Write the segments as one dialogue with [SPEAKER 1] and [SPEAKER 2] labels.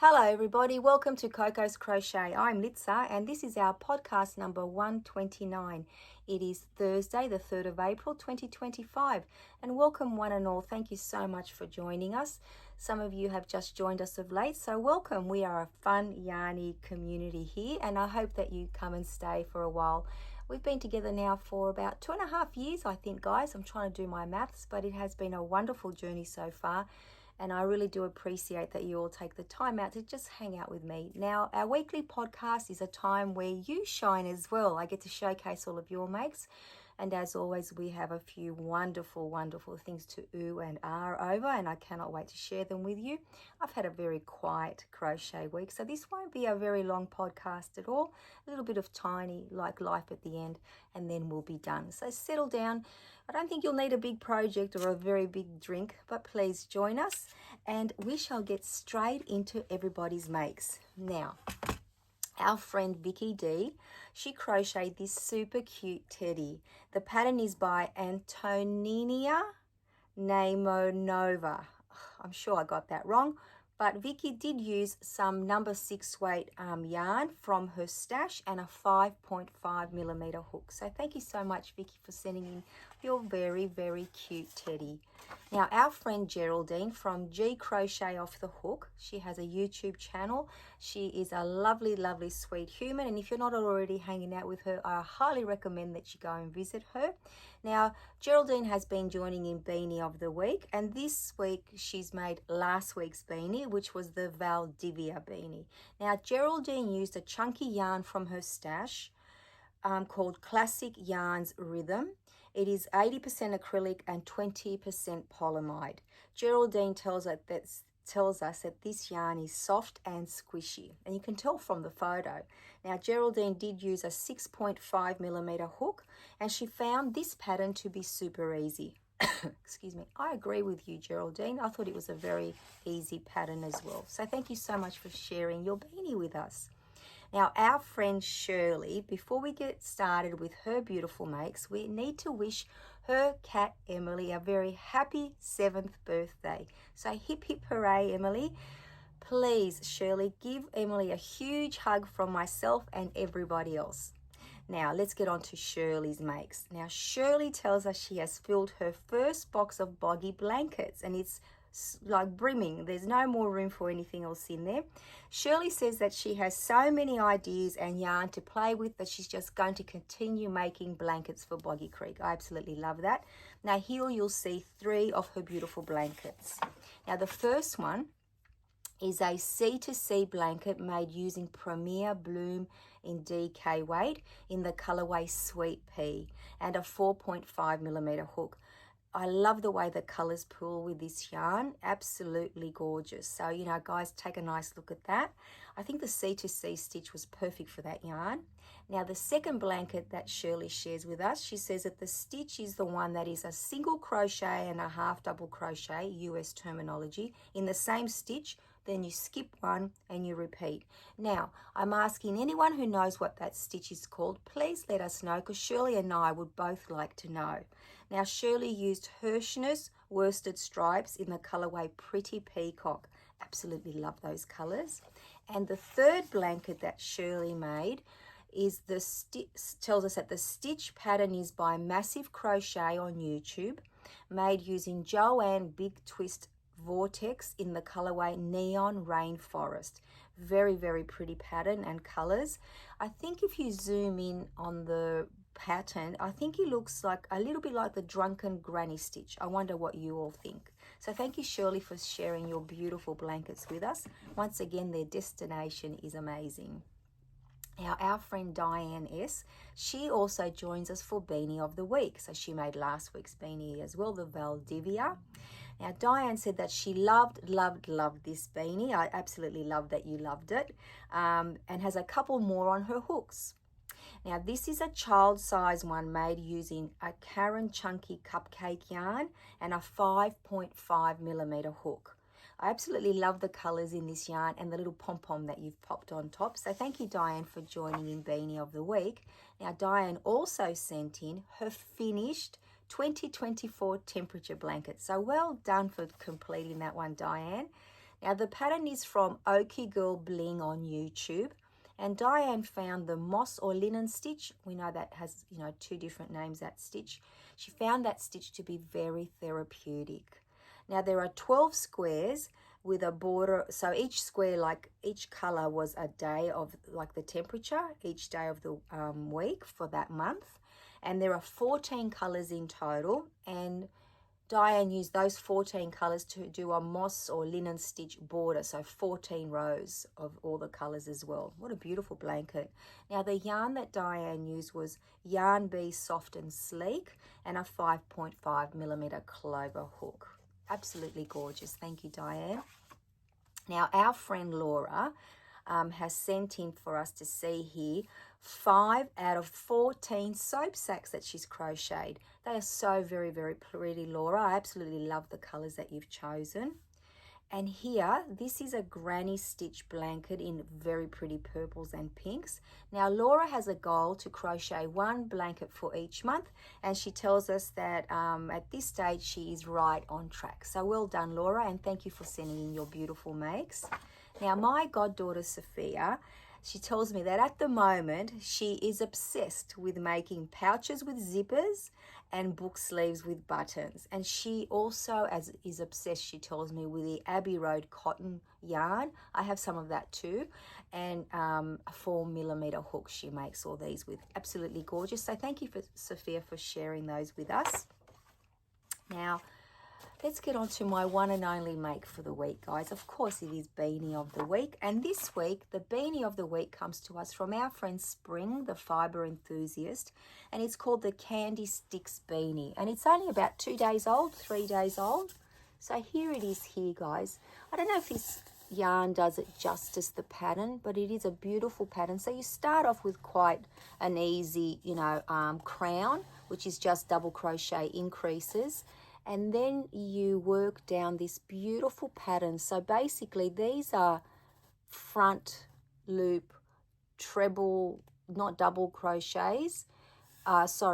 [SPEAKER 1] Hello everybody, welcome to Coco's Crochet. I'm Litsa and this is our podcast number 129. It is Thursday the 3rd of April 2025 and welcome one and all. Thank you so much for joining us. Some of you have just joined us of late, so welcome. We are a fun yarny community here and I hope that you come and stay for a while. We've been together now for about 2.5 years, I think, guys. I'm trying to do my maths, but it has been a wonderful journey so far. And I really do appreciate that you all take the time out to just hang out with me. Now, our weekly podcast is a time where you shine as well. I get to showcase all of your makes. And as always, we have a few wonderful, wonderful things to ooh and ah over, and I cannot wait to share them with you. I've had a very quiet crochet week, so this won't be a very long podcast at all. A little bit of tiny, like life at the end, and then we'll be done. So settle down. I don't think you'll need a big project or a very big drink, but please join us, and we shall get straight into everybody's makes. Now, our friend Vicky D, she crocheted this super cute teddy. The pattern is by Antonia Naimonova. I'm sure I got that wrong, but Vicky did use some number 6 weight yarn from her stash and a 5.5mm hook. So thank you so much, Vicky, for sending in your very, very cute teddy. Now, our friend Geraldine from G Crochet Off the Hook, she has a YouTube channel. She is a lovely, lovely, sweet human. And if you're not already hanging out with her, I highly recommend that you go and visit her. Now, Geraldine has been joining in Beanie of the Week. And this week, she's made last week's beanie, which was the Valdivia beanie. Now, Geraldine used a chunky yarn from her stash called Classic Yarns Rhythm. It is 80% acrylic and 20% polyamide. Geraldine tells us that this yarn is soft and squishy, and you can tell from the photo. Now, Geraldine did use a 6.5mm hook, and she found this pattern to be super easy. Excuse me. I agree with you, Geraldine. I thought it was a very easy pattern as well. So thank you so much for sharing your beanie with us. Now, our friend Shirley, before we get started with her beautiful makes, we need to wish her cat Emily a very happy 7th birthday. So hip hip hooray, Emily. Please, Shirley, give Emily a huge hug from myself and everybody else. Now, let's get on to Shirley's makes. Now, Shirley tells us she has filled her first box of boggy blankets, and it's like brimming. There's no more room for anything else in there. Shirley says that she has so many ideas and yarn to play with that she's just going to continue making blankets for Boggy Creek. I absolutely love that. Now here you'll see 3 of her beautiful blankets. Now the first one is a C2C blanket made using Premier Bloom in DK weight in the colorway Sweet Pea and a 4.5mm hook. I love the way the colors pool with this yarn. Absolutely gorgeous. So, you know, guys, take a nice look at that. I think the C2C stitch was perfect for that yarn. Now, the second blanket that Shirley shares with us, she says that the stitch is the one that is a single crochet and a half double crochet, US terminology, in the same stitch. Then you skip one and you repeat. Now, I'm asking anyone who knows what that stitch is called, please let us know, because Shirley and I would both like to know. Now, Shirley used Hirschner's worsted stripes in the colorway Pretty Peacock. Absolutely love those colors. And the third blanket that Shirley made is tells us that the stitch pattern is by Massive Crochet on YouTube, made using Joanne Big Twist Vortex in the colorway Neon Rainforest. Very, very pretty pattern and colors. I think if you zoom in on the pattern, I think it looks like a little bit like the Drunken Granny stitch. I wonder what you all think. So thank you, Shirley, for sharing your beautiful blankets with us. Once again, their destination is amazing. Now, our friend Diane S., she also joins us for Beanie of the Week. So she made last week's beanie as well, the Valdivia. Now, Diane said that she loved this beanie. I absolutely love that you loved it, and has a couple more on her hooks. Now, this is a child size one made using a Karen Chunky Cupcake yarn and a 5.5mm hook. I absolutely love the colors in this yarn and the little pom-pom that you've popped on top. So thank you, Diane, for joining in Beanie of the Week. Now, Diane also sent in her finished 2024 temperature blanket. So well done for completing that one, Diane. Now the pattern is from Okie Girl Bling on YouTube, and Diane found the moss or linen stitch. We know that has, you know, 2 different names, that stitch. She found that stitch to be very therapeutic. Now there are 12 squares with a border, so each square, like each color was a day of like the temperature each day of the week for that month, and there are 14 colors in total, and Diane used those 14 colors to do a moss or linen stitch border, so 14 rows of all the colors as well. What a beautiful blanket. Now the yarn that Diane used was Yarn Bee Soft and Sleek and a 5.5 millimeter clover hook. Absolutely gorgeous. Thank you, Diane. Now our friend Laura has sent in for us to see here 5 out of 14 soap sacks that she's crocheted. They are so very, very pretty, Laura. I absolutely love the colors that you've chosen. And here, this is a granny stitch blanket in very pretty purples and pinks. Now, Laura has a goal to crochet 1 blanket for each month, and she tells us that at this stage, she is right on track. So well done, Laura, and thank you for sending in your beautiful makes. Now, my goddaughter, Sophia, she tells me that at the moment, she is obsessed with making pouches with zippers and book sleeves with buttons. And she also is obsessed, she tells me, with the Abbey Road cotton yarn. I have some of that too. And a 4 millimeter hook she makes all these with. Absolutely gorgeous. So thank you, Sophia, for sharing those with us. Now, let's get on to my one and only make for the week, guys. Of course, it is Beanie of the Week. And this week, the Beanie of the Week comes to us from our friend Spring, the fibre enthusiast. And it's called the Candy Stix Beanie. And it's only about 2 days old, 3 days old. So here it is here, guys. I don't know if this yarn does it justice, the pattern, but it is a beautiful pattern. So you start off with quite an easy, you know, crown, which is just double crochet increases. And then you work down this beautiful pattern. So basically these are front loop, treble, not double crochets,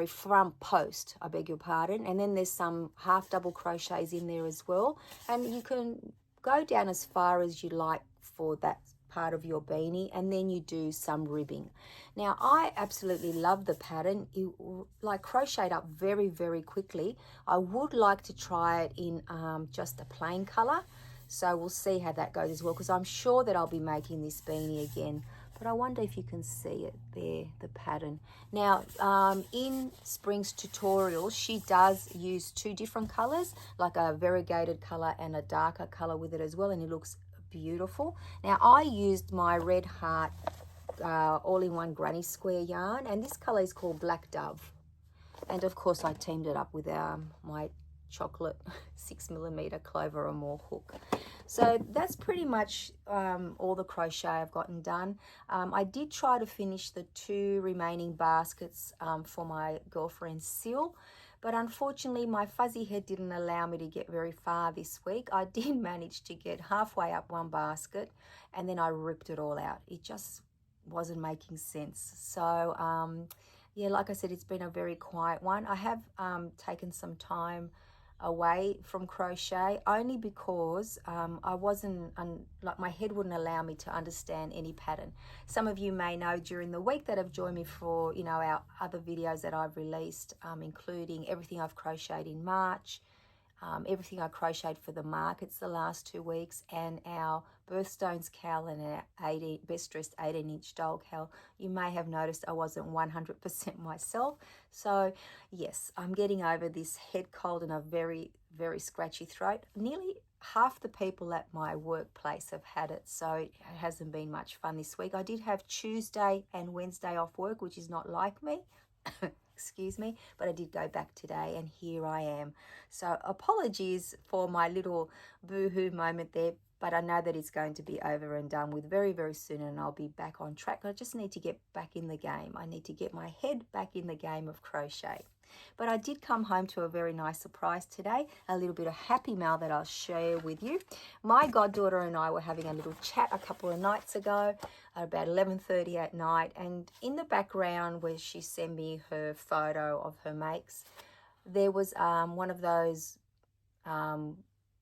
[SPEAKER 1] front post, I beg your pardon. And then there's some half double crochets in there as well. And you can go down as far as you like for that part of your beanie, and then you do some ribbing. Now I absolutely love the pattern. You like crocheted up very, very quickly. I would like to try it in just a plain color, so we'll see how that goes as well, because I'm sure that I'll be making this beanie again. But I wonder if you can see it there, the pattern. Now in Spring's tutorial, she does use 2 different colors, like a variegated color and a darker color with it as well, and it looks beautiful. Now I used my Red Heart all-in-one granny square yarn, and this color is called Black Dove, and of course I teamed it up with my chocolate 6 millimeter clover or more hook. So that's pretty much all the crochet I've gotten done. I did try to finish the 2 remaining baskets for my girlfriend Sil, but unfortunately my fuzzy head didn't allow me to get very far this week. I did manage to get halfway up one basket, and then I ripped it all out. It just wasn't making sense. So yeah, like I said, it's been a very quiet one. I have taken some time away from crochet only because I wasn't, like my head wouldn't allow me to understand any pattern. Some of you may know during the week that have joined me for, you know, our other videos that I've released, including everything I've crocheted in March, everything I crocheted for the markets the last 2 weeks, and our birthstones cowl and our best dressed 18-inch doll cowl. You may have noticed I wasn't 100% myself. So yes, I'm getting over this head cold and a very, very scratchy throat. Nearly half the people at my workplace have had it, so it hasn't been much fun this week. I did have Tuesday and Wednesday off work, which is not like me. Excuse me, but I did go back today, and here I am. So apologies for my little boo-hoo moment there, but I know that it's going to be over and done with very, very soon, and I'll be back on track. I just need to get back in the game. I need to get my head back in the game of crochet. But I did come home to a very nice surprise today, a little bit of happy mail that I'll share with you. My goddaughter and I were having a little chat a couple of nights ago at about 11:30 at night, and in the background where she sent me her photo of her makes, there was one of those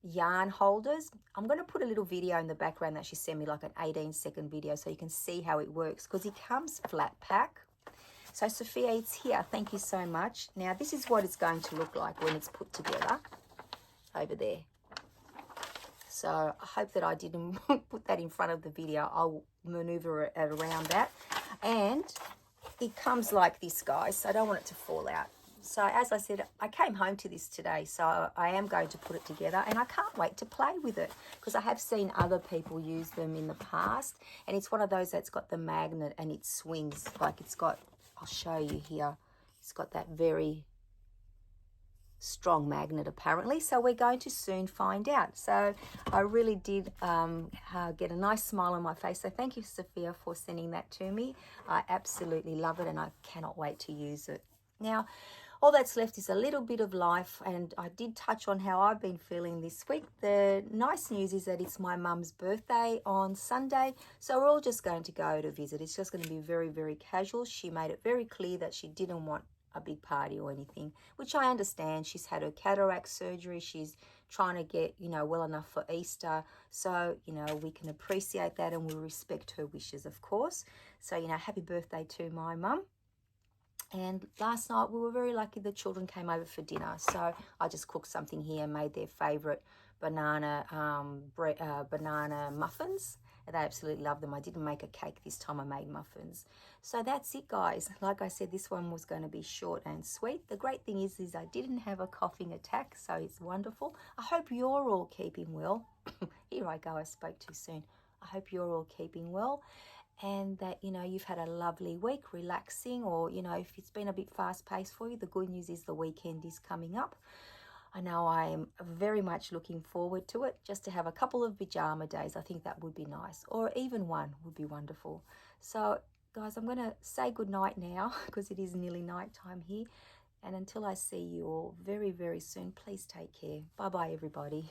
[SPEAKER 1] yarn holders. I'm going to put a little video in the background that she sent me, like an 18-second video, so you can see how it works, because it comes flat pack. So Sophia, it's here. Thank you so much. Now this is what it's going to look like when it's put together over there. So I hope that I didn't put that in front of the video. I'll maneuver it around that. And it comes like this, guys, so I don't want it to fall out. So as I said, I came home to this today, so I am going to put it together, and I can't wait to play with it, because I have seen other people use them in the past, and it's one of those that's got the magnet and it swings. Like it's got, I'll show you here, it's got that very strong magnet apparently, so we're going to soon find out. So I really did get a nice smile on my face, so thank you, Sophia, for sending that to me. I absolutely love it, and I cannot wait to use it. Now all that's left is a little bit of life, and I did touch on how I've been feeling this week. The nice news is that it's my mum's birthday on Sunday, so we're all just going to go to visit. It's just going to be very, very casual. She made it very clear that she didn't want a big party or anything, which I understand. She's had her cataract surgery. She's trying to get, you know, well enough for Easter. So, you know, we can appreciate that, and we respect her wishes, of course. So, you know, happy birthday to my mum. And last night we were very lucky, the children came over for dinner. So I just cooked something here, made their favourite banana banana muffins. They absolutely love them. I didn't make a cake this time, I made muffins. So that's it, guys. Like I said, this one was going to be short and sweet. The great thing is I didn't have a coughing attack, so it's wonderful. I hope you're all keeping well. Here I go, I spoke too soon. I hope you're all keeping well, and that, you know, you've had a lovely week, relaxing, or, you know, if it's been a bit fast-paced for you, the good news is the weekend is coming up. I know I am very much looking forward to it, just to have a couple of pajama days. I think that would be nice, or even one would be wonderful. So, guys, I'm going to say goodnight now, because it is nearly night time here, and until I see you all very, very soon, please take care. Bye-bye, everybody.